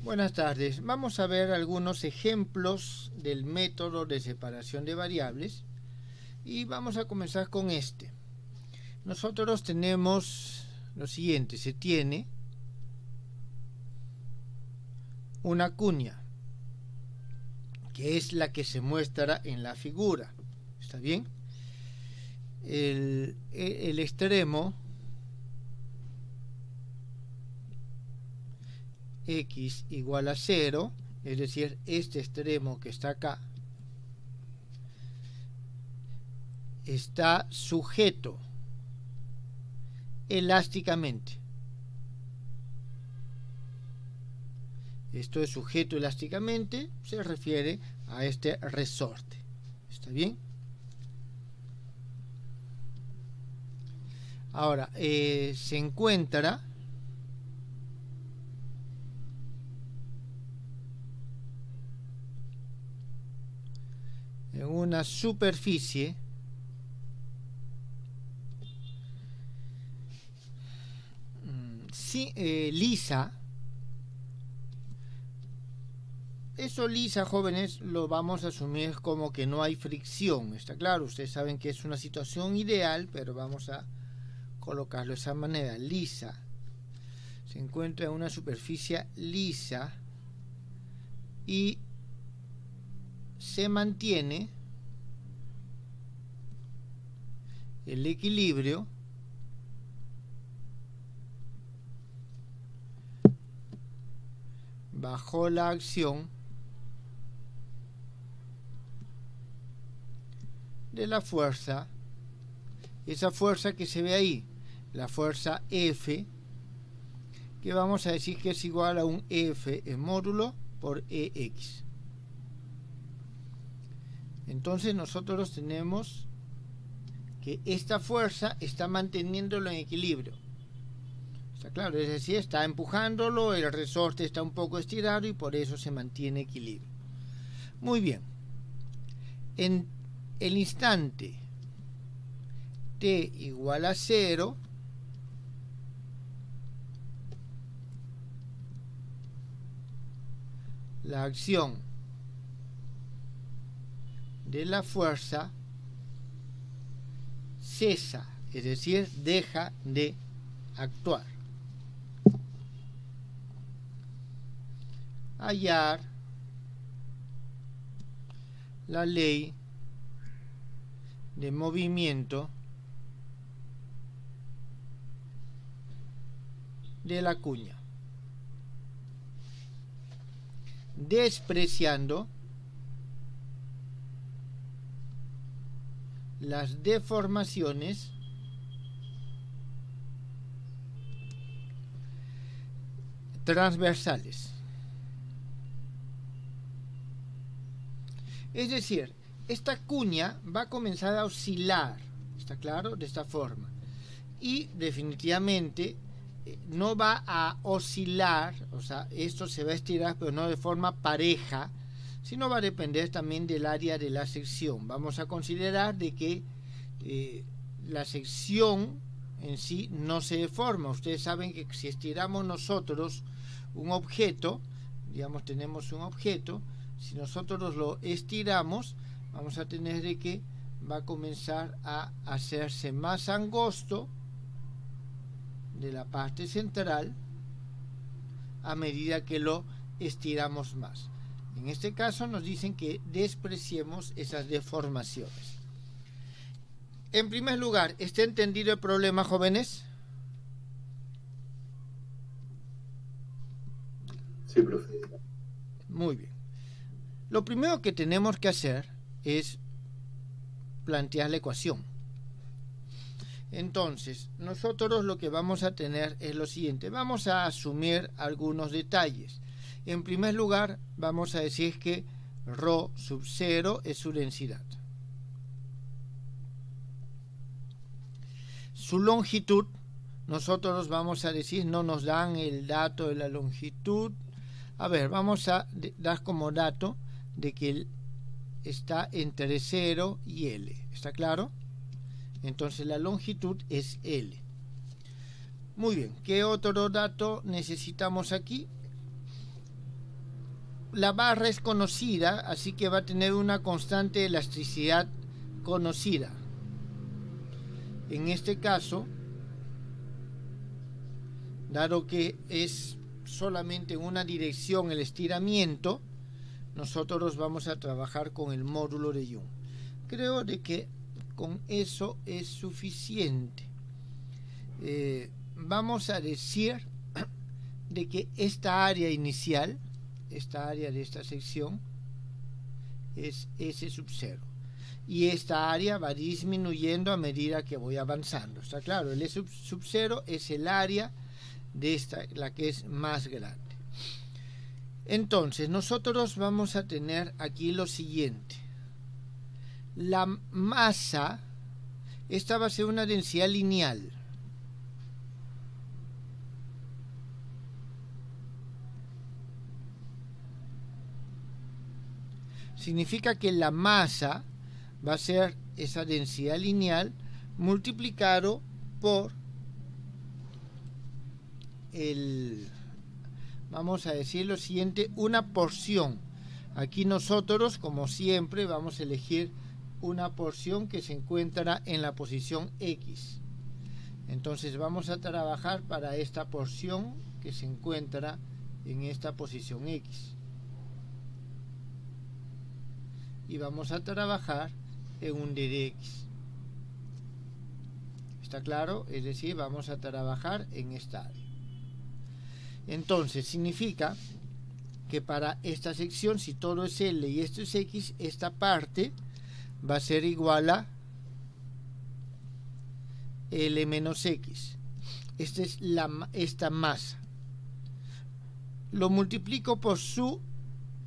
Buenas tardes. Vamos a ver algunos ejemplos del método de separación de variables y vamos a comenzar con este. Nosotros tenemos lo siguiente: se tiene una cuña, que es la que se muestra en la figura. ¿Está bien? El extremo x igual a 0, es decir, este extremo que está acá, está sujeto elásticamente. Esto es sujeto elásticamente, se refiere a este resorte. ¿Está bien? Ahora, se encuentra en una superficie lisa. Eso lisa, jóvenes, lo vamos a asumir como que no hay fricción. Está claro, ustedes saben que es una situación ideal, pero vamos a colocarlo de esa manera, lisa. Se encuentra en una superficie lisa y se mantiene el equilibrio bajo la acción de la fuerza, esa fuerza que se ve ahí, la fuerza F, que vamos a decir que es igual a un F en módulo por EX. Entonces nosotros tenemos que esta fuerza está manteniéndolo en equilibrio. Está claro, es decir, está empujándolo, el resorte está un poco estirado y por eso se mantiene equilibrio. Muy bien. En el instante t igual a 0, la acción de la fuerza cesa, es decir, deja de actuar. Hallar la ley de movimiento de la cuña, despreciando las deformaciones transversales. Es decir, esta cuña va a comenzar a oscilar, ¿está claro? De esta forma. Y definitivamente no va a oscilar, o sea, esto se va a estirar, pero no de forma pareja, sino va a depender también del área de la sección. Vamos a considerar de que la sección en sí no se deforma. Ustedes saben que si estiramos nosotros un objeto, digamos, tenemos un objeto, si nosotros lo estiramos, vamos a tener de que va a comenzar a hacerse más angosto de la parte central a medida que lo estiramos más. En este caso nos dicen que despreciemos esas deformaciones. En primer lugar, ¿está entendido el problema, jóvenes? Sí, profe. Muy bien. Lo primero que tenemos que hacer es plantear la ecuación. Entonces, nosotros lo que vamos a tener es lo siguiente. Vamos a asumir algunos detalles. En primer lugar, vamos a decir que ρ sub 0 es su densidad. Su longitud, nosotros vamos a decir, no nos dan el dato de la longitud. A ver, vamos a dar como dato de que está entre 0 y L. ¿Está claro? Entonces la longitud es L. Muy bien, ¿qué otro dato necesitamos aquí? la barra es conocida, así que va a tener una constante de elasticidad conocida. En este caso, dado que es solamente en una dirección el estiramiento, nosotros vamos a trabajar con el módulo de Young. Creo de que con eso es suficiente. Vamos a decir de que esta área inicial, esta área de esta sección, es S sub 0. Y esta área va disminuyendo a medida que voy avanzando. Está claro, el S sub 0 es el área de esta, la que es más grande. Entonces, nosotros vamos a tener aquí lo siguiente. La masa, esta va a ser una densidad lineal. Significa que la masa va a ser esa densidad lineal multiplicado por vamos a decir lo siguiente, una porción. Aquí nosotros, como siempre, vamos a elegir una porción que se encuentra en la posición X. Entonces vamos a trabajar para esta porción que se encuentra en esta posición X. Y vamos a trabajar en un D de X. ¿Está claro? Es decir, vamos a trabajar en esta área. Entonces, significa que para esta sección, si todo es L y esto es X, esta parte va a ser igual a L menos X. Esta es esta masa. Lo multiplico por su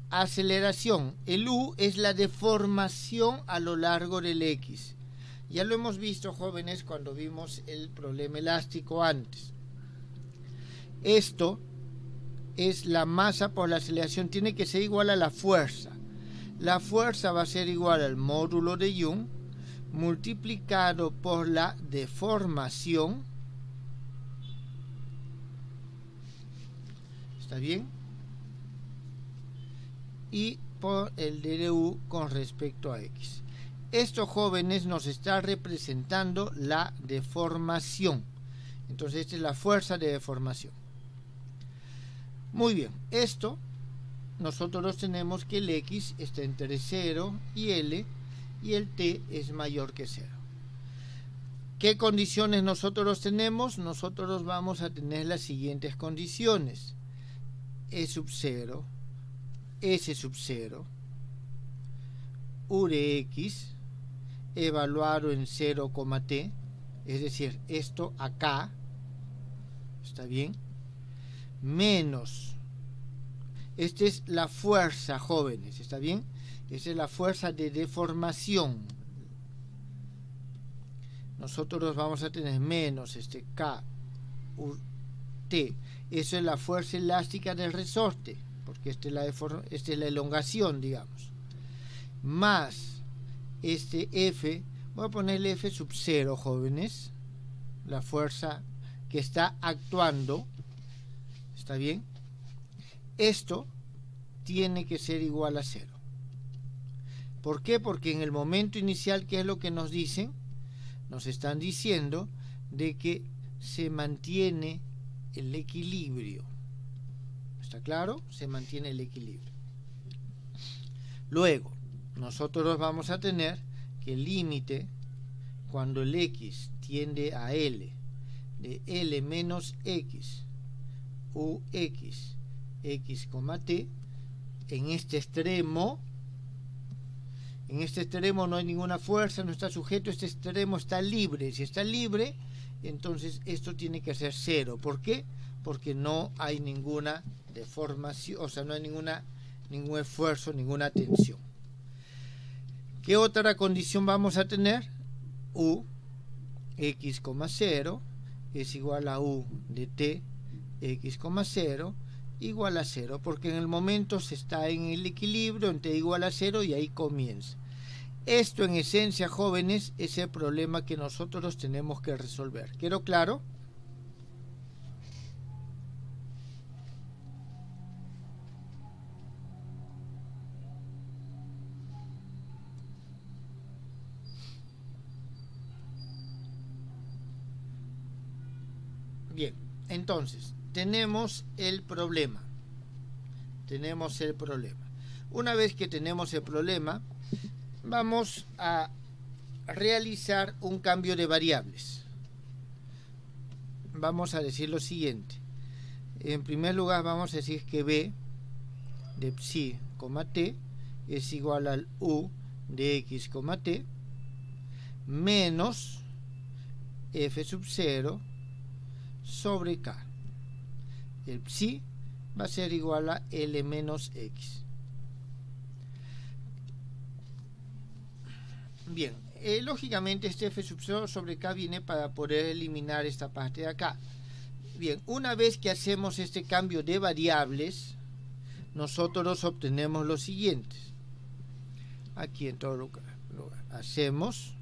aceleración. El U es la deformación a lo largo del X. Ya lo hemos visto, jóvenes, cuando vimos el problema elástico antes. Esto es la masa por la aceleración. Tiene que ser igual a la fuerza. La fuerza va a ser igual al módulo de Young multiplicado por la deformación. ¿Está bien? Y por el dU con respecto a X. Esto, jóvenes, nos está representando la deformación. Entonces, esta es la fuerza de deformación. Muy bien, esto nosotros tenemos que el X está entre 0 y L y el T es mayor que 0. ¿Qué condiciones nosotros tenemos? Nosotros vamos a tener las siguientes condiciones. E sub 0, S sub 0, U de X evaluado en 0, T, es decir, esto acá, ¿está bien? Menos, esta es la fuerza, jóvenes, ¿está bien? Esa es la fuerza de deformación. Nosotros vamos a tener menos K, U, T. Eso es la fuerza elástica del resorte, porque esta es la elongación, digamos. Más este F, voy a ponerle F sub 0, jóvenes, la fuerza que está actuando. ¿Está bien? Esto tiene que ser igual a 0. ¿Por qué? Porque en el momento inicial, ¿qué es lo que nos dicen? Nos están diciendo de que se mantiene el equilibrio. ¿Está claro? Se mantiene el equilibrio. Luego, nosotros vamos a tener que el límite, cuando el X tiende a L, de L menos X, UX, X, T, en este extremo no hay ninguna fuerza, no está sujeto, este extremo está libre. Si está libre, entonces esto tiene que ser 0. ¿Por qué? Porque no hay ninguna deformación, o sea, no hay ningún esfuerzo, ninguna tensión. ¿Qué otra condición vamos a tener? U, X, 0 es igual a U de T, X, 0 igual a 0, porque en el momento se está en el equilibrio en T igual a 0 y ahí comienza. Esto en esencia, jóvenes, es el problema que nosotros tenemos que resolver. ¿Quedó claro? Bien, entonces tenemos el problema. Una vez que tenemos el problema, vamos a realizar un cambio de variables. Vamos a decir lo siguiente. En primer lugar vamos a decir que b de psi, t es igual al u de x, t menos f sub 0 sobre k. El psi va a ser igual a L menos X. Bien, lógicamente este F sub 0 sobre K viene para poder eliminar esta parte de acá. Bien, una vez que hacemos este cambio de variables, nosotros obtenemos los siguientes. Aquí en todo lugar hacemos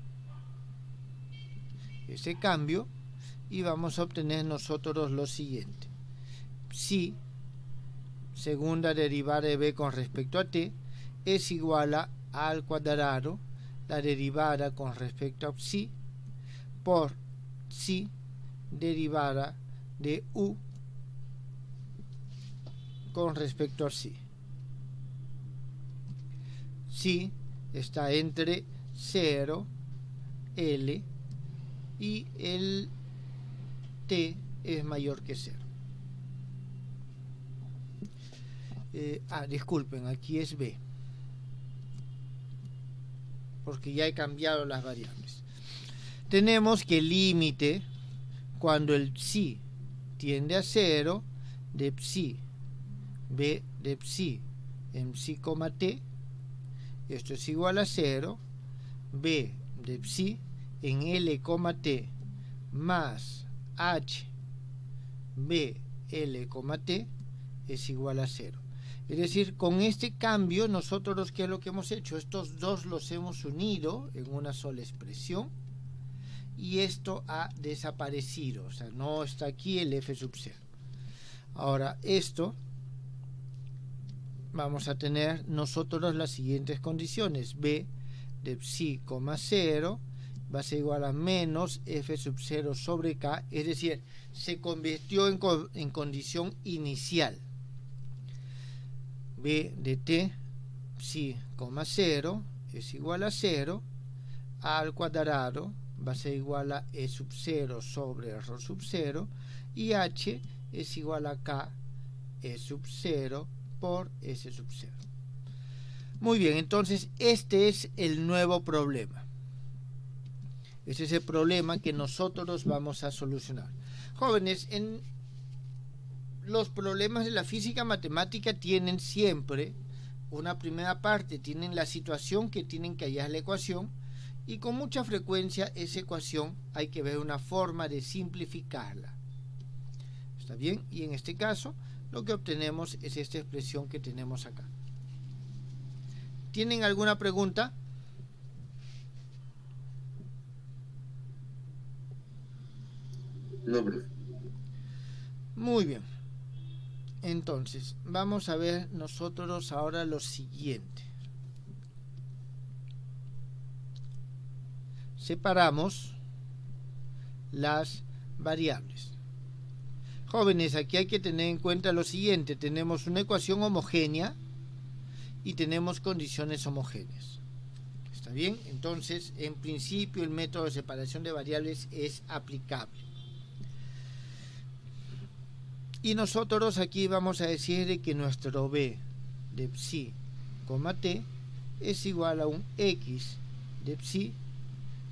ese cambio y vamos a obtener nosotros lo siguiente. Psi segunda derivada de b con respecto a t es igual a al cuadrado la derivada con respecto a psi por psi derivada de u con respecto a psi. Psi está entre 0, L y el t es mayor que 0. Disculpen, aquí es b, porque ya he cambiado las variables. Tenemos que el límite, cuando el psi tiende a 0, de psi, b de psi en psi, t, esto es igual a 0, b de psi en L, t más h b L, t es igual a 0. Es decir, con este cambio nosotros, ¿qué es lo que hemos hecho? Estos dos los hemos unido en una sola expresión y esto ha desaparecido, o sea, no está aquí el f sub 0. Ahora esto vamos a tener nosotros las siguientes condiciones. B de psi, 0 va a ser igual a menos f sub 0 sobre k, es decir, se convirtió en condición inicial. B de t, psi, 0 es igual a 0, a al cuadrado va a ser igual a e sub 0 sobre rho sub 0 y h es igual a k e sub 0 por s sub 0. Muy bien, entonces este es el nuevo problema. Este es el problema que nosotros vamos a solucionar. Jóvenes, en los problemas de la física matemática tienen siempre una primera parte, tienen la situación que tienen que hallar la ecuación y con mucha frecuencia esa ecuación hay que ver una forma de simplificarla. ¿Está bien? Y en este caso lo que obtenemos es esta expresión que tenemos acá. ¿Tienen alguna pregunta? No, profe. Muy bien. Entonces, vamos a ver nosotros ahora lo siguiente. Separamos las variables. Jóvenes, aquí hay que tener en cuenta lo siguiente. Tenemos una ecuación homogénea y tenemos condiciones homogéneas. ¿Está bien? Entonces, en principio, el método de separación de variables es aplicable. Y nosotros aquí vamos a decir que nuestro b de psi, t es igual a un x de psi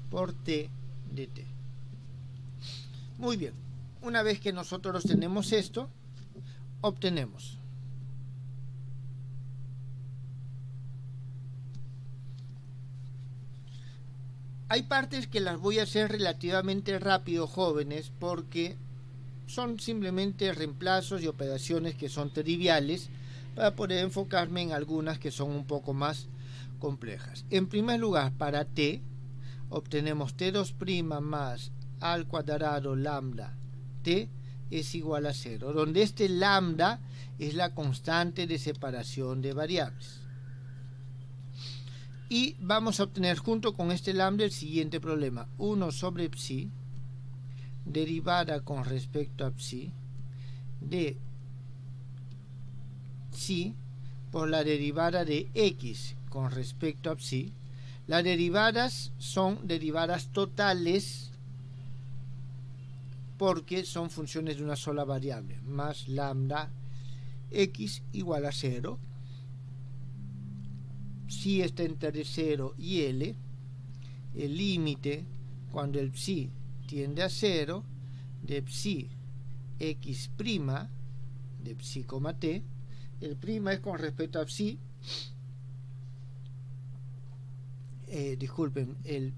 por t de t. Muy bien. Una vez que nosotros tenemos esto, obtenemos hay partes que las voy a hacer relativamente rápido, jóvenes, porque son simplemente reemplazos y operaciones que son triviales para poder enfocarme en algunas que son un poco más complejas. En primer lugar, para t, obtenemos t2' más al cuadrado lambda t es igual a 0, donde este lambda es la constante de separación de variables. Y vamos a obtener junto con este lambda el siguiente problema. 1 sobre psi derivada con respecto a psi de psi por la derivada de x con respecto a psi. Las derivadas son derivadas totales porque son funciones de una sola variable, más lambda x igual a 0. Psi está entre 0 y L. El límite cuando el psi tiende a 0 de psi x prima de psi, t. El prima es con respecto a psi. Disculpen, el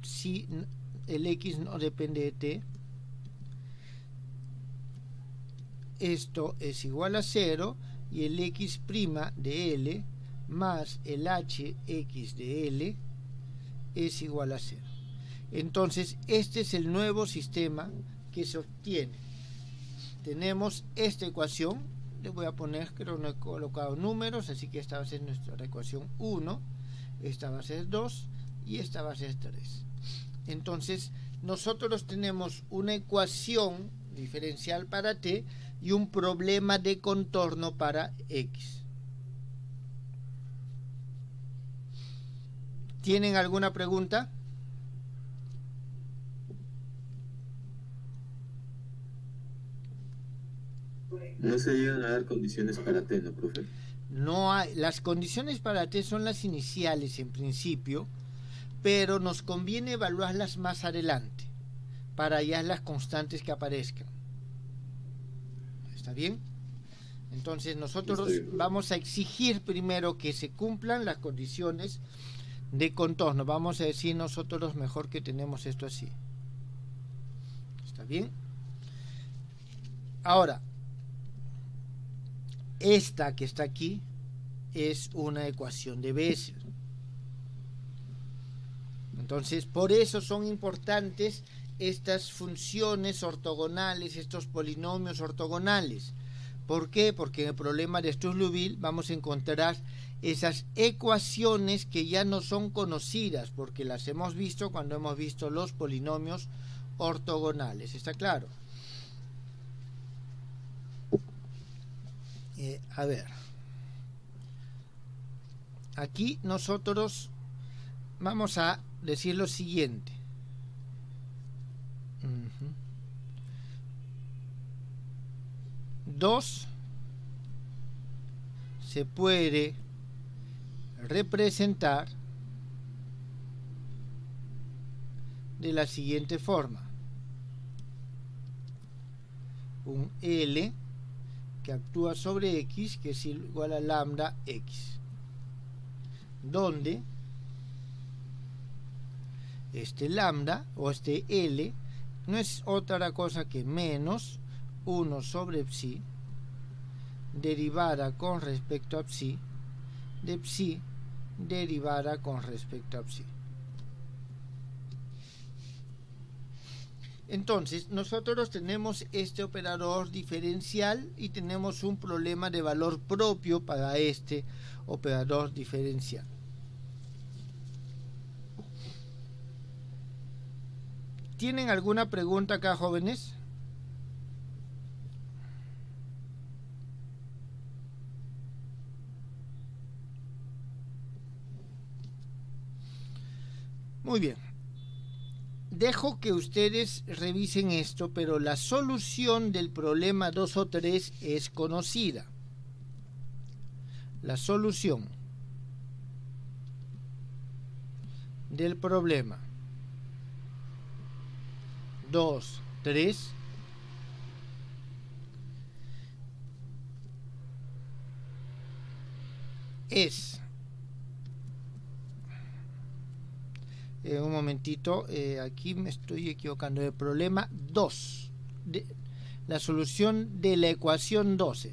x no depende de t. Esto es igual a 0 y el x prima de L más el hx de L es igual a 0. Entonces este es el nuevo sistema que se obtiene. Tenemos esta ecuación, le voy a poner, creo que no he colocado números, así que esta va a ser nuestra ecuación 1, esta va a ser 2 y esta va a ser 3. Entonces nosotros tenemos una ecuación diferencial para t y un problema de contorno para x. ¿Tienen alguna pregunta? No se llegan a dar condiciones para t, ¿no, profe? No hay. Las condiciones para t son las iniciales en principio, pero nos conviene evaluarlas más adelante para hallar las constantes que aparezcan. ¿Está bien? Entonces nosotros vamos a exigir primero que se cumplan las condiciones de contorno. Vamos a decir nosotros mejor que tenemos esto así. ¿Está bien? Ahora, esta que está aquí es una ecuación de Bessel. Entonces, por eso son importantes estas funciones ortogonales, estos polinomios ortogonales. ¿Por qué? Porque en el problema de Sturluville vamos a encontrar esas ecuaciones que ya no son conocidas, porque las hemos visto cuando hemos visto los polinomios ortogonales. ¿Está claro? A ver. Aquí nosotros vamos a decir lo siguiente. 2 se puede representar de la siguiente forma: un L que actúa sobre X, que es igual a lambda X, donde este lambda o este L no es otra cosa que menos 1 sobre psi derivada con respecto a psi de psi derivada con respecto a psi. Entonces nosotros tenemos este operador diferencial y tenemos un problema de valor propio para este operador diferencial. ¿Tienen alguna pregunta acá, jóvenes? Muy bien. Dejo que ustedes revisen esto, pero la solución del problema 2 o 3 es conocida. La solución del problema 2, 3 es... un momentito, aquí me estoy equivocando. El problema 2, la solución de la ecuación 2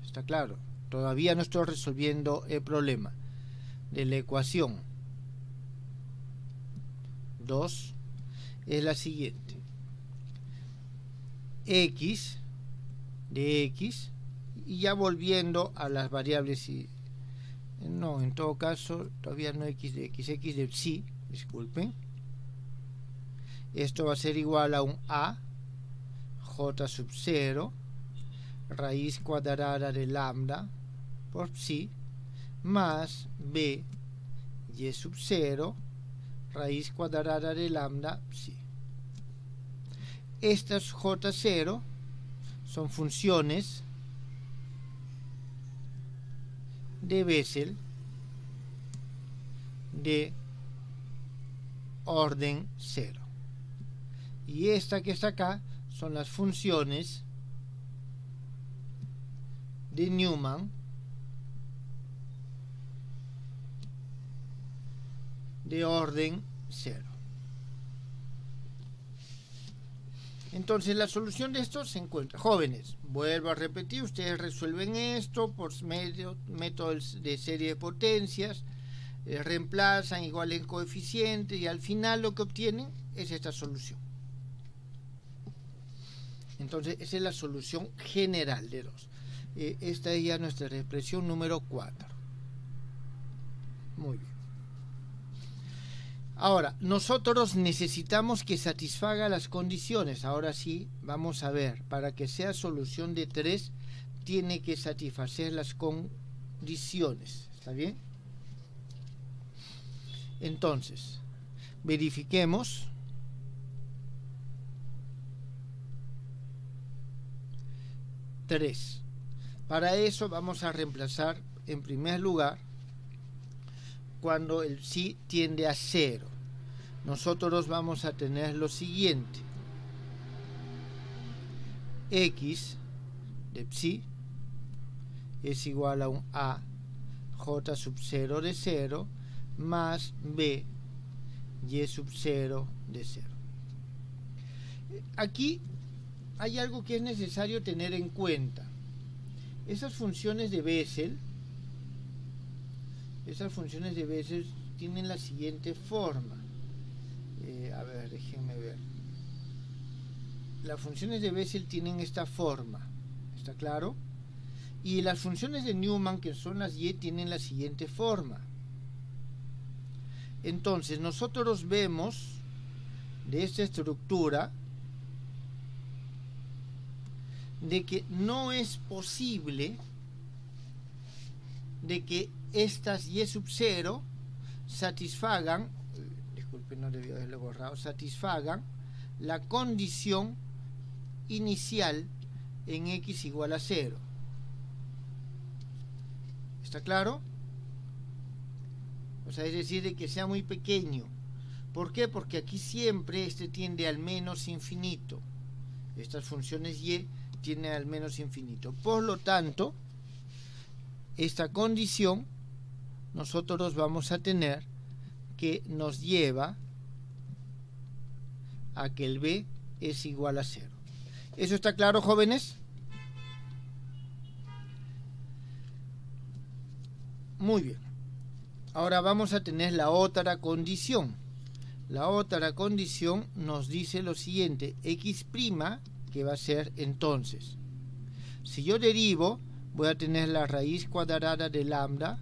¿está claro? Todavía no estoy resolviendo el problema de la ecuación 2. Es la siguiente: x de x, y ya volviendo a las variables, no, en todo caso todavía no x de x, x de psi, disculpen. Esto va a ser igual a un a j sub 0 raíz cuadrada de lambda por psi más b y sub 0 raíz cuadrada de lambda psi. Estas j0 son funciones de Bessel de orden 0. Y esta que está acá son las funciones de Newman de orden 0. Entonces la solución de esto se encuentra. Jóvenes, vuelvo a repetir, ustedes resuelven esto por métodos de serie de potencias, reemplazan igual en coeficiente y al final lo que obtienen es esta solución. Entonces esa es la solución general de 2. Esta es ya nuestra expresión número 4. Muy bien. Ahora, nosotros necesitamos que satisfaga las condiciones. Ahora sí, vamos a ver, para que sea solución de 3, tiene que satisfacer las condiciones. ¿Está bien? Entonces, verifiquemos. Tres. Para eso vamos a reemplazar en primer lugar cuando el psi tiende a 0. Nosotros vamos a tener lo siguiente: x de psi es igual a un a j sub 0 de 0 más b y sub 0 de 0. Aquí hay algo que es necesario tener en cuenta. Esas funciones de Bessel tienen la siguiente forma. A ver, déjenme ver. Las funciones de Bessel tienen esta forma. ¿Está claro? Y las funciones de Newman, que son las y, tienen la siguiente forma. Entonces, nosotros vemos de esta estructura de que no es posible de que estas y sub 0 satisfagan, disculpen, no debía haberlo borrado, satisfagan la condición inicial en x igual a 0. ¿Está claro? O sea, es decir, de que sea muy pequeño. ¿Por qué? Porque aquí siempre este tiende al menos infinito. Estas funciones y tienen al menos infinito. Por lo tanto, esta condición nosotros vamos a tener que nos lleva a que el b es igual a 0. ¿Eso está claro, jóvenes? Muy bien. Ahora vamos a tener la otra condición. La otra condición nos dice lo siguiente: x', que va a ser entonces, si yo derivo, voy a tener la raíz cuadrada de lambda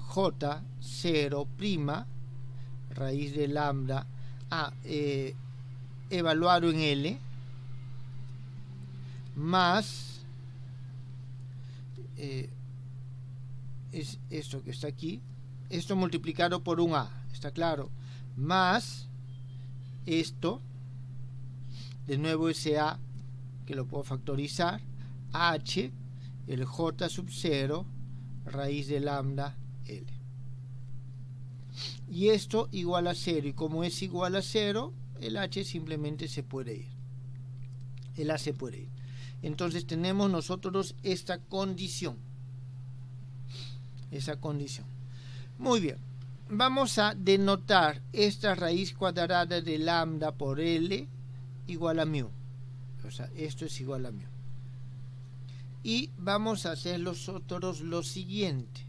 j0', raíz de lambda evaluado en L, más es esto que está aquí, esto multiplicado por un a, ¿está claro? Más esto, de nuevo ese a, que lo puedo factorizar, h, el j sub 0, raíz de lambda L. Y esto igual a 0, y como es igual a 0, el h simplemente se puede ir. El a se puede ir. Entonces tenemos nosotros esta condición. Esa condición. Muy bien. Vamos a denotar esta raíz cuadrada de lambda por L igual a mu. O sea, esto es igual a mu. Y vamos a hacer nosotros lo siguiente.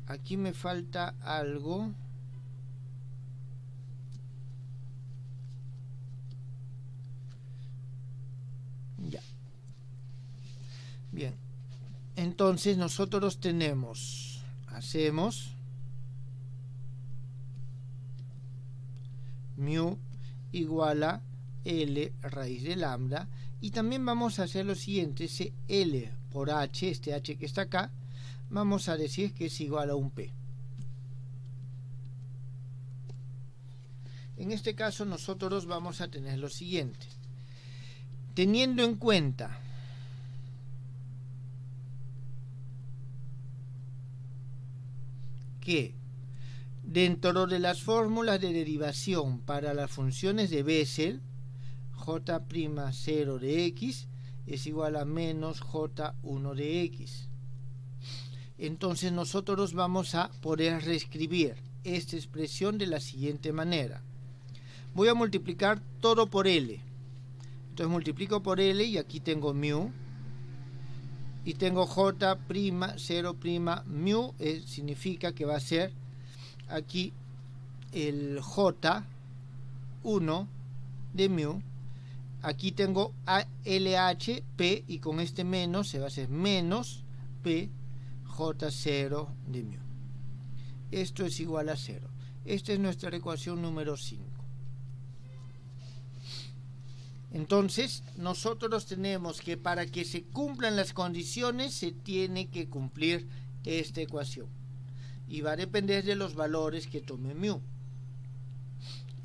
Aquí me falta algo. Ya. Bien. Entonces nosotros hacemos mu igual a L raíz de lambda, y también vamos a hacer lo siguiente, ese L por H, este H que está acá, vamos a decir que es igual a un P. En este caso nosotros vamos a tener lo siguiente, teniendo en cuenta que dentro de las fórmulas de derivación para las funciones de Bessel, J'0 de x es igual a menos J1 de x. Entonces nosotros vamos a poder reescribir esta expresión de la siguiente manera. Voy a multiplicar todo por L. Entonces multiplico por L y aquí tengo mu. Y tengo J'0' mu, significa que va a ser aquí el J1 de mu. Aquí tengo LH, P, y con este menos se va a hacer menos P J0 de mu. Esto es igual a 0. Esta es nuestra ecuación número 5. Entonces, nosotros tenemos que para que se cumplan las condiciones se tiene que cumplir esta ecuación. Y va a depender de los valores que tome mu.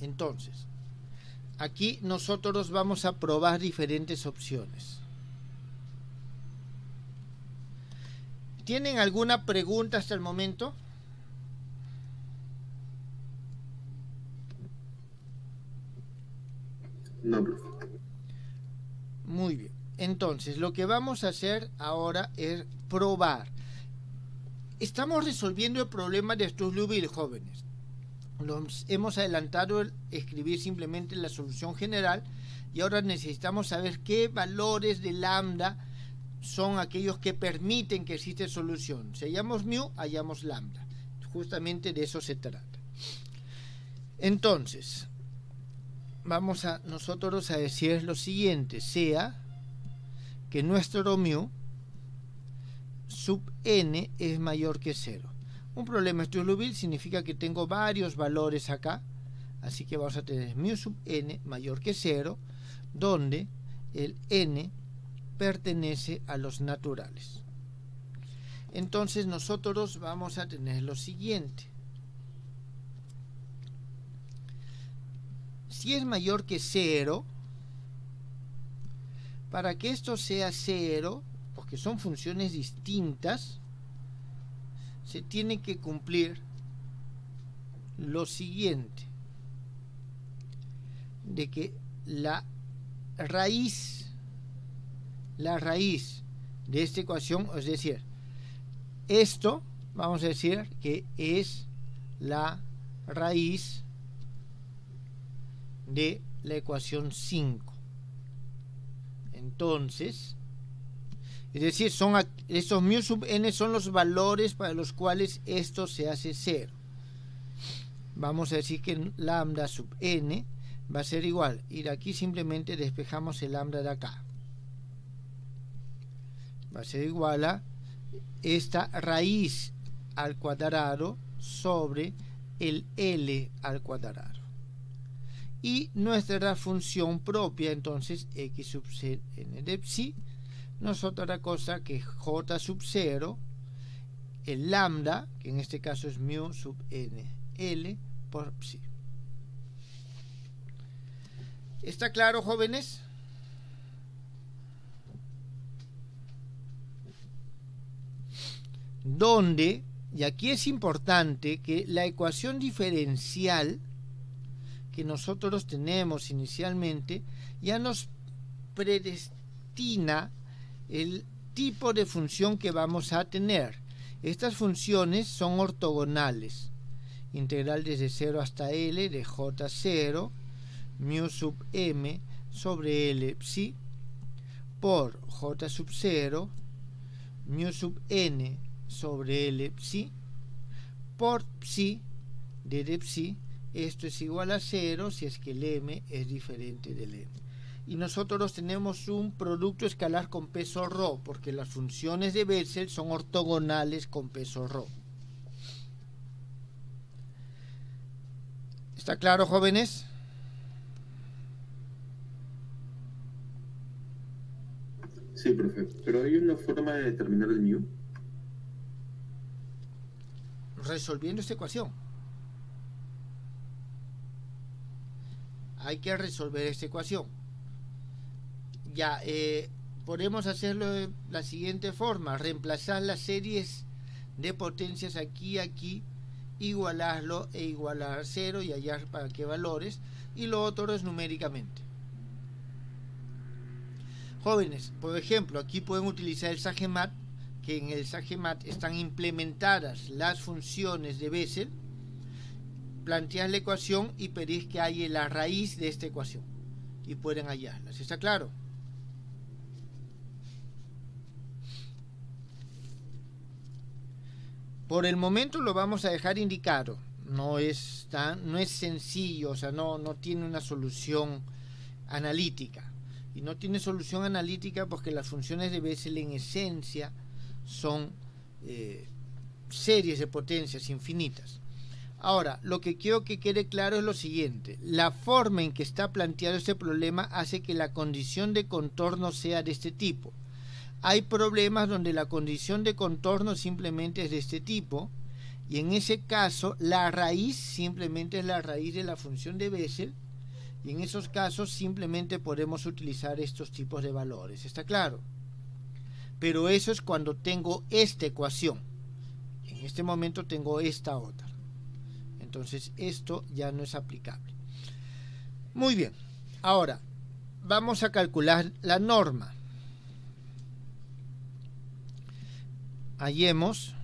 Entonces, aquí nosotros vamos a probar diferentes opciones. ¿Tienen alguna pregunta hasta el momento? No, profe. Muy bien. Entonces, lo que vamos a hacer ahora es probar. Estamos resolviendo el problema de Struss-Liouville, jóvenes. Hemos adelantado el escribir simplemente la solución general y ahora necesitamos saber qué valores de lambda son aquellos que permiten que exista solución. Si hallamos mu, hallamos lambda. Justamente de eso se trata. Entonces, vamos a nosotros a decir lo siguiente, sea que nuestro mu sub n es mayor que 0. Un problema Struss-Liouville significa que tengo varios valores acá, así que vamos a tener mu sub n mayor que 0, donde el n pertenece a los naturales. Entonces nosotros vamos a tener lo siguiente. Si es mayor que 0, para que esto sea 0, porque son funciones distintas, se tiene que cumplir lo siguiente, de que la raíz de esta ecuación, es decir, esto, vamos a decir que es la raíz de la ecuación 5. Entonces, es decir, estos mu sub n son los valores para los cuales esto se hace 0. Vamos a decir que lambda sub n va a ser igual, y de aquí simplemente despejamos el lambda de acá. Va a ser igual a esta raíz al cuadrado sobre el L al cuadrado. Y nuestra función propia, entonces, x sub n de psi, no es otra cosa que j sub 0, el lambda, que en este caso es mu sub n, L por psi. ¿Está claro, jóvenes? Donde, y aquí es importante que la ecuación diferencial que nosotros tenemos inicialmente ya nos predestina el tipo de función que vamos a tener. Estas funciones son ortogonales. Integral desde 0 hasta L de J0 mu sub m sobre L psi por J sub 0 mu sub n sobre L psi por psi de psi. Esto es igual a 0 si es que el m es diferente del n. Y nosotros tenemos un producto escalar con peso ρ, porque las funciones de Bessel son ortogonales con peso ρ. ¿Está claro, jóvenes? Sí, profe, pero hay una forma de determinar el mu. Resolviendo esta ecuación. Hay que resolver esta ecuación. Ya, podemos hacerlo de la siguiente forma: reemplazar las series de potencias aquí y aquí, igualarlo e igualar a 0 y hallar para qué valores, y lo otro es numéricamente. Jóvenes, por ejemplo, aquí pueden utilizar el SageMath, que en el SageMath están implementadas las funciones de Bessel. Plantean la ecuación y pedís que haya la raíz de esta ecuación y pueden hallarlas. ¿Está claro? Por el momento lo vamos a dejar indicado. No es sencillo, o sea, no tiene una solución analítica. Y no tiene solución analítica porque las funciones de Bessel en esencia son series de potencias infinitas. Ahora, lo que quiero que quede claro es lo siguiente: la forma en que está planteado este problema hace que la condición de contorno sea de este tipo. Hay problemas donde la condición de contorno simplemente es de este tipo, y en ese caso la raíz simplemente es la raíz de la función de Bessel, y en esos casos simplemente podemos utilizar estos tipos de valores. ¿Está claro? Pero eso es cuando tengo esta ecuación. En este momento tengo esta otra. Entonces esto ya no es aplicable. Muy bien. Ahora vamos a calcular la norma. Hallemos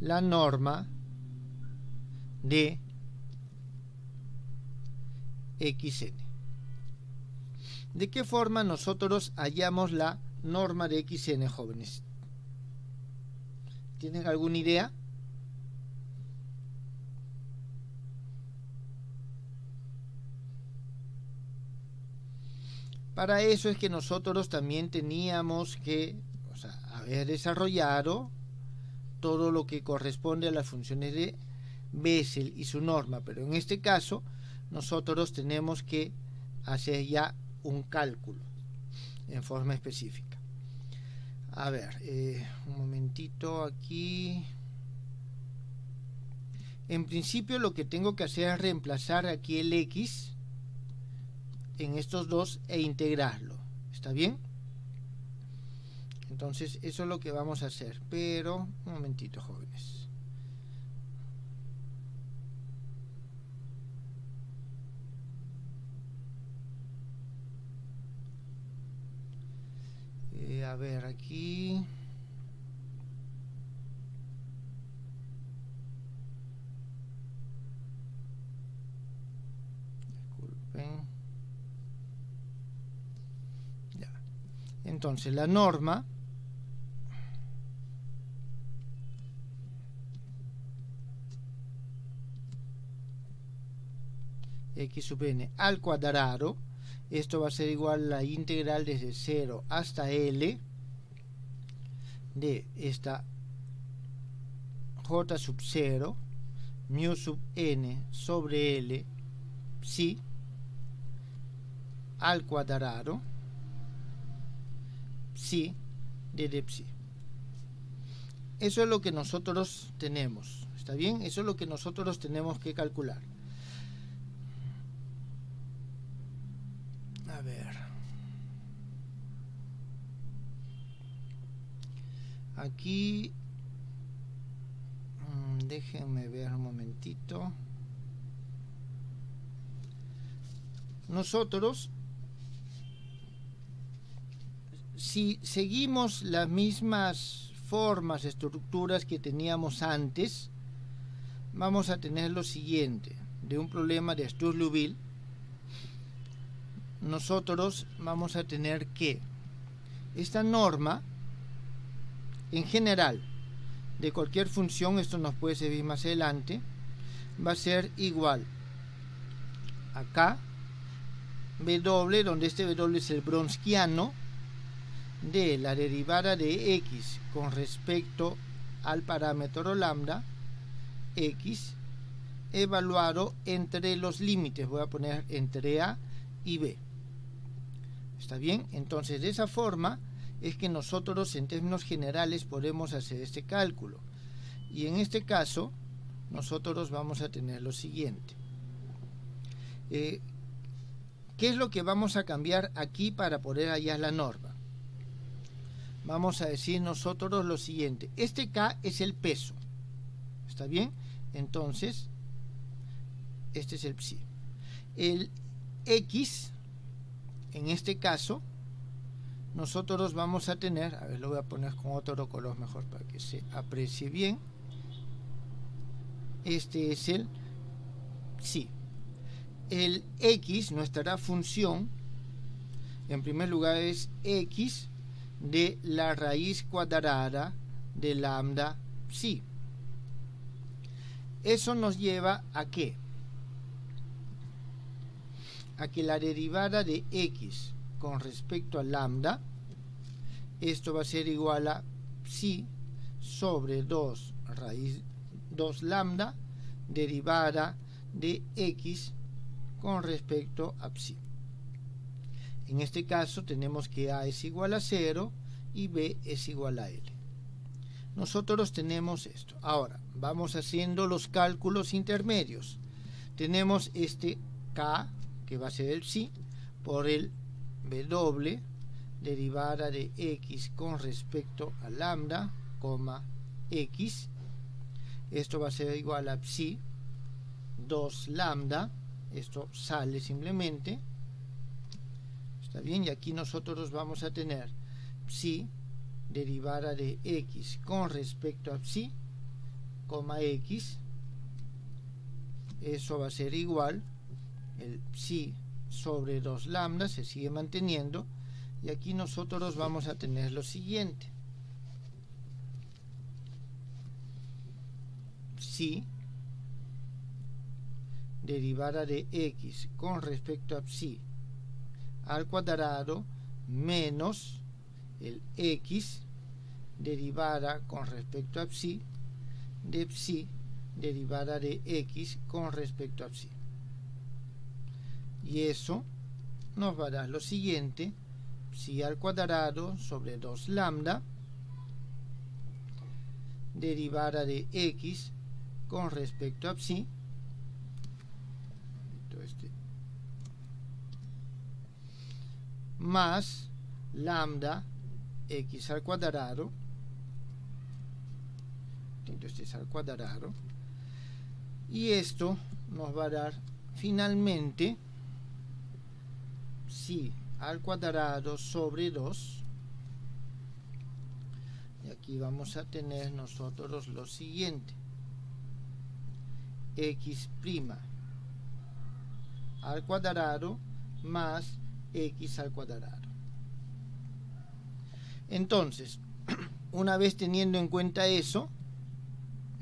la norma de xn. ¿De qué forma nosotros hallamos la norma de xn, jóvenes? ¿Tienen alguna idea? Para eso es que nosotros también teníamos que, haber desarrollado todo lo que corresponde a las funciones de Bessel y su norma, pero en este caso nosotros tenemos que hacer ya un cálculo en forma específica. A ver, un momentito aquí. En principio lo que tengo que hacer es reemplazar aquí el x en estos dos e integrarlo. ¿Está bien? Entonces eso es lo que vamos a hacer. Pero, un momentito, jóvenes. A ver, aquí. Disculpen. Ya. Entonces, la norma x sub n al cuadrado, esto va a ser igual a la integral desde 0 hasta L de esta j sub 0 mu sub n sobre L psi al cuadrado psi de psi. Eso es lo que nosotros tenemos. ¿Está bien? Eso es lo que nosotros tenemos que calcular. A ver. Aquí. Déjenme ver un momentito. Nosotros, si seguimos las mismas formas, estructuras que teníamos antes, vamos a tener lo siguiente: de un problema de Sturluville, nosotros vamos a tener que esta norma, en general, de cualquier función, esto nos puede servir más adelante, va a ser igual a K W, donde este W es el Wronskiano, de la derivada de X con respecto al parámetro lambda X evaluado entre los límites, voy a poner entre A y B. ¿Está bien? Entonces, de esa forma es que nosotros en términos generales podemos hacer este cálculo. Y en este caso, nosotros vamos a tener lo siguiente. ¿Qué es lo que vamos a cambiar aquí para poder hallar la norma? Vamos a decir nosotros lo siguiente. Este K es el peso. ¿Está bien? Entonces, este es el psi. El X, en este caso, nosotros vamos a tener, a ver, lo voy a poner con otro color mejor para que se aprecie bien. Este es el psi. El X, nuestra función, en primer lugar es X de la raíz cuadrada de lambda psi. Eso nos lleva a ¿qué? A que la derivada de X con respecto a lambda, esto va a ser igual a psi sobre 2 lambda derivada de X con respecto a psi. En este caso tenemos que A es igual a 0 y B es igual a L. Nosotros tenemos esto. Ahora, vamos haciendo los cálculos intermedios. Tenemos este K, que va a ser el psi, por el W, derivada de X con respecto a lambda, X. Esto va a ser igual a psi, 2 lambda. Esto sale simplemente. ¿Está bien? Y aquí nosotros vamos a tener psi derivada de X con respecto a psi, X. Eso va a ser igual, el psi sobre 2 lambda se sigue manteniendo. Y aquí nosotros vamos a tener lo siguiente. Psi derivada de X con respecto a psi al cuadrado menos el X derivada con respecto a psi de psi derivada de X con respecto a psi. Y eso nos va a dar lo siguiente: psi al cuadrado sobre 2 lambda derivada de X con respecto a psi, más lambda X al cuadrado, entonces al cuadrado, y esto nos va a dar finalmente psi al cuadrado sobre 2. Y aquí vamos a tener nosotros lo siguiente: X' al cuadrado más X al cuadrado. Entonces, una vez teniendo en cuenta eso,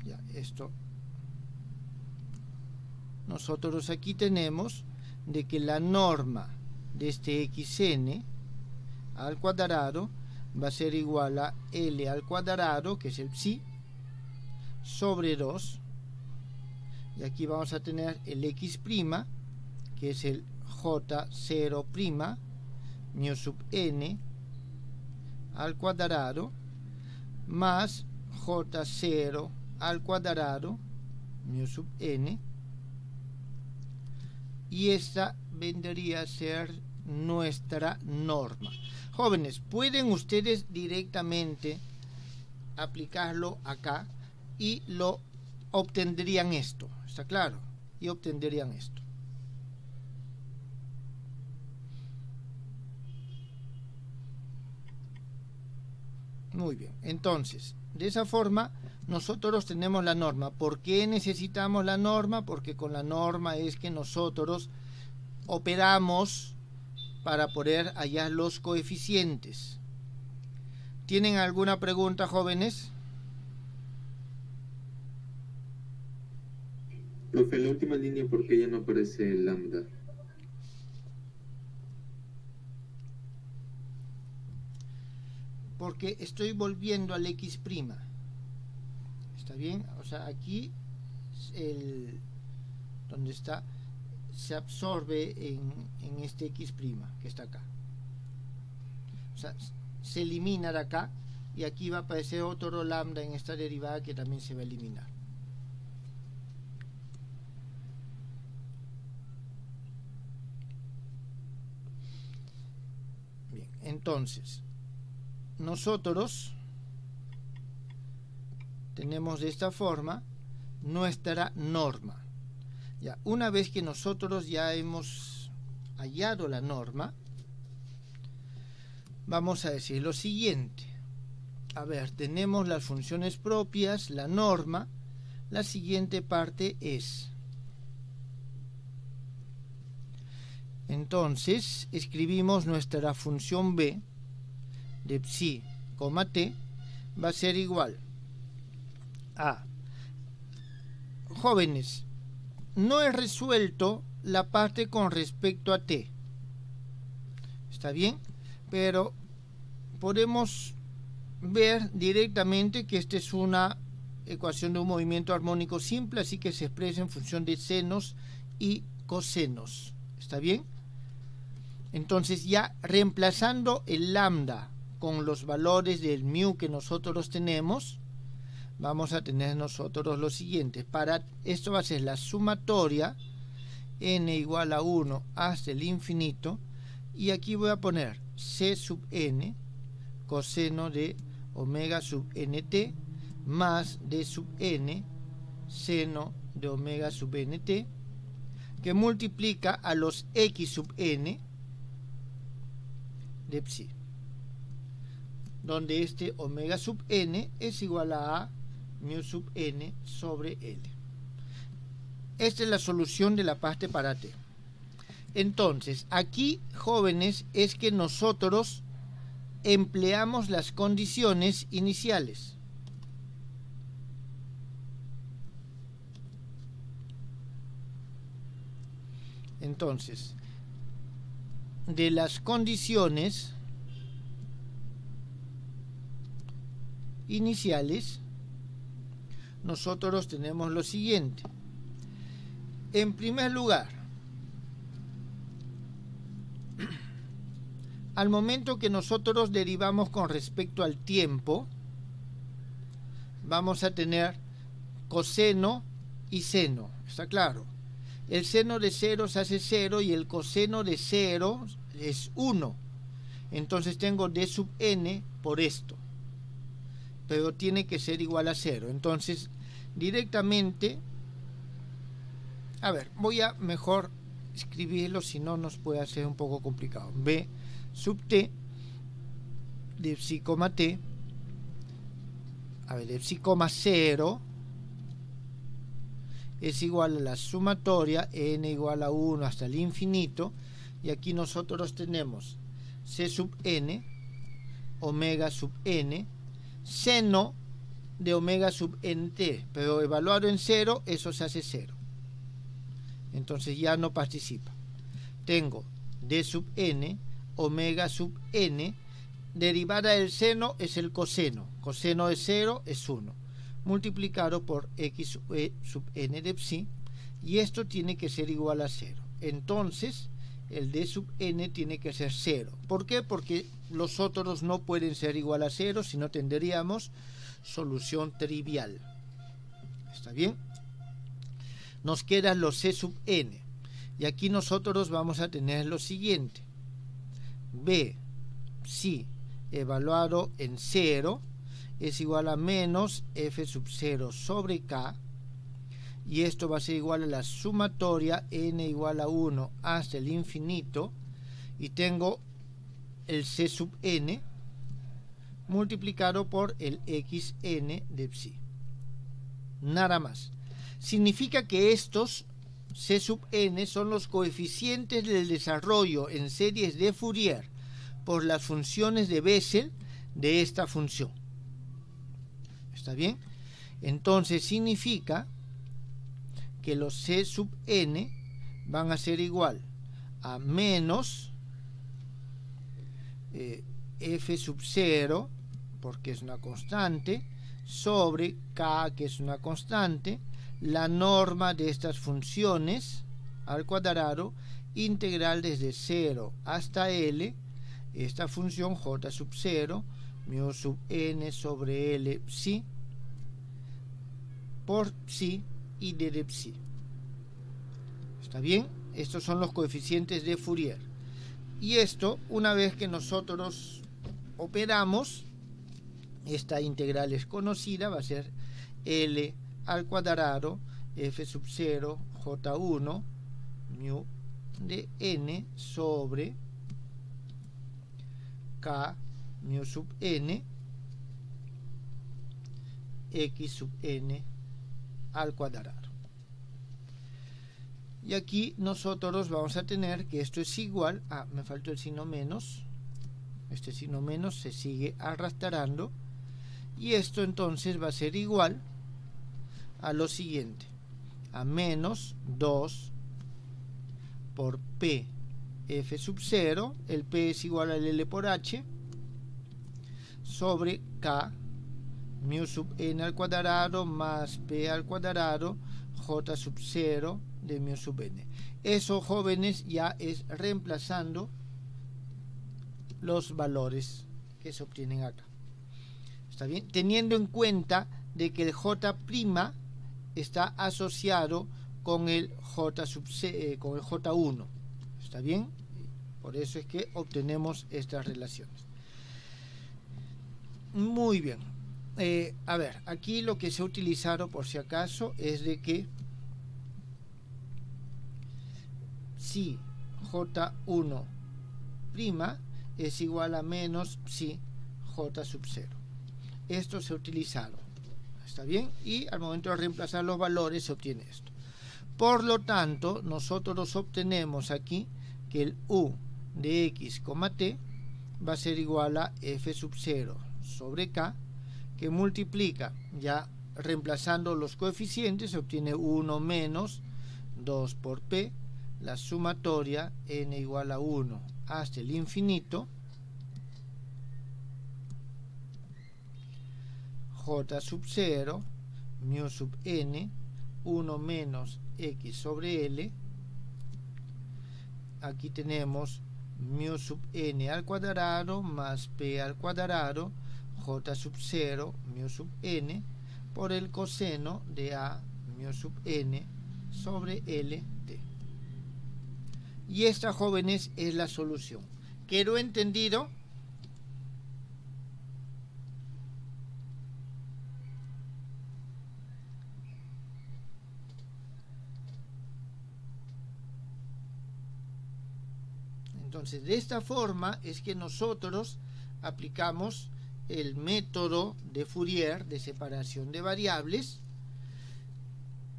ya esto, nosotros aquí tenemos de que la norma de este xn al cuadrado va a ser igual a L al cuadrado, que es el psi, sobre 2. Y aquí vamos a tener el X', que es el J0' mu sub n al cuadrado, más J0 al cuadrado mu sub n. Y esta vendría a ser nuestra norma. Jóvenes, pueden ustedes directamente aplicarlo acá y lo obtendrían esto, ¿está claro? Y obtendrían esto. Muy bien, entonces, de esa forma nosotros tenemos la norma. ¿Por qué necesitamos la norma? Porque con la norma es que nosotros operamos para poder hallar los coeficientes. ¿Tienen alguna pregunta, jóvenes? Profe, la última línea, ¿por qué ya no aparece el lambda? Porque estoy volviendo al X'. ¿Está bien? O sea, aquí donde está, se absorbe en este X' que está acá. O sea, se elimina de acá y aquí va a aparecer otro lambda en esta derivada que también se va a eliminar. Bien, entonces nosotros tenemos de esta forma nuestra norma. Ya, una vez que nosotros ya hemos hallado la norma, vamos a decir lo siguiente. A ver, tenemos las funciones propias, la norma. La siguiente parte es, entonces escribimos nuestra función b de psi, t va a ser igual a, jóvenes, no he resuelto la parte con respecto a t, ¿está bien? Pero podemos ver directamente que esta es una ecuación de un movimiento armónico simple, así que se expresa en función de senos y cosenos, ¿está bien? Entonces, ya reemplazando el lambda con los valores del mu que nosotros tenemos, vamos a tener nosotros lo siguiente. Para esto va a ser la sumatoria n igual a 1 hasta el infinito, y aquí voy a poner c sub n coseno de omega sub nt más d sub n seno de omega sub nt, que multiplica a los x sub n de psi, donde este omega sub n es igual a mu sub n sobre L. Esta es la solución de la parte para t. Entonces, aquí, jóvenes, es que nosotros empleamos las condiciones iniciales. Entonces, de las condiciones iniciales, nosotros tenemos lo siguiente. En primer lugar, al momento que nosotros derivamos con respecto al tiempo, vamos a tener coseno y seno, ¿está claro? El seno de 0 se hace 0 y el coseno de 0 es 1. Entonces tengo d sub n por esto. Pero tiene que ser igual a 0. Entonces, directamente, a ver, voy a mejor escribirlo, si no nos puede hacer un poco complicado. B sub t de psi, t, a ver, de psi, 0 es igual a la sumatoria n igual a 1 hasta el infinito, y aquí nosotros tenemos c sub n, omega sub n, seno de omega sub nt, pero evaluado en 0, eso se hace 0. Entonces ya no participa. Tengo d sub n, omega sub n, derivada del seno es el coseno. Coseno de 0 es 1. Multiplicado por x sub n de psi, y esto tiene que ser igual a 0. Entonces, el d sub n tiene que ser 0. ¿Por qué? Porque los otros no pueden ser igual a 0, si no tendríamos solución trivial. ¿Está bien? Nos queda los c sub n, y aquí nosotros vamos a tener lo siguiente. b psi evaluado en 0 es igual a menos f sub 0 sobre k, y esto va a ser igual a la sumatoria n igual a 1 hasta el infinito, y tengo el c sub n multiplicado por el xn de psi. Nada más. Significa que estos c sub n son los coeficientes del desarrollo en series de Fourier por las funciones de Bessel de esta función. ¿Está bien? Entonces significa que los c sub n van a ser igual a menos f sub 0, porque es una constante, sobre k, que es una constante, la norma de estas funciones al cuadrado, integral desde 0 hasta L, esta función j sub 0 mu sub n sobre L psi por psi y d de psi. ¿Está bien? Estos son los coeficientes de Fourier. Y esto, una vez que nosotros operamos, esta integral es conocida, va a ser L al cuadrado f sub 0 j1 mu de n sobre k mu sub n x sub n al cuadrado. Y aquí nosotros vamos a tener que esto es igual a, me faltó el signo menos, este signo menos se sigue arrastrando, y esto entonces va a ser igual a lo siguiente, a menos 2 por P f sub 0, el P es igual al L por H, sobre K mu sub n al cuadrado más P al cuadrado J sub 0 de mu sub n. Eso, jóvenes, ya es reemplazando los valores que se obtienen acá. ¿Está bien? Teniendo en cuenta de que el J' está asociado con el J sub C, con el J1. ¿Está bien? Por eso es que obtenemos estas relaciones. Muy bien. A ver, aquí lo que se ha utilizado, por si acaso, es de que si J1' es igual a menos psi J sub 0. Esto se ha utilizado. ¿Está bien? Y al momento de reemplazar los valores se obtiene esto. Por lo tanto, nosotros obtenemos aquí que el U de x, t va a ser igual a f sub 0 sobre k, que multiplica, ya reemplazando los coeficientes, se obtiene 1 menos 2 por p, la sumatoria n igual a 1 hasta el infinito, j sub 0 mu sub n 1 menos x sobre L. Aquí tenemos mu sub n al cuadrado más p al cuadrado j sub 0 mu sub n por el coseno de a mu sub n sobre Lt. Y esta, jóvenes, es la solución. ¿Quedó entendido? Entonces, de esta forma es que nosotros aplicamos el método de Fourier de separación de variables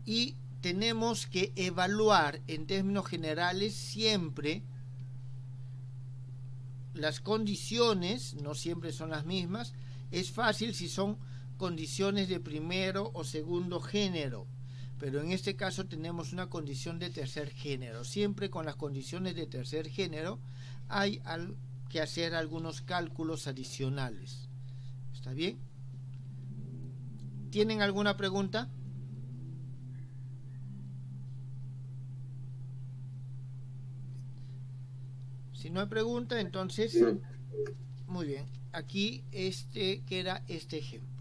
y tenemos que evaluar en términos generales siempre las condiciones, no siempre son las mismas. Es fácil si son condiciones de primero o segundo género, pero en este caso tenemos una condición de tercer género. Siempre con las condiciones de tercer género hay que hacer algunos cálculos adicionales. ¿Está bien? ¿Tienen alguna pregunta? Si no hay pregunta, entonces, muy bien. Aquí queda este ejemplo.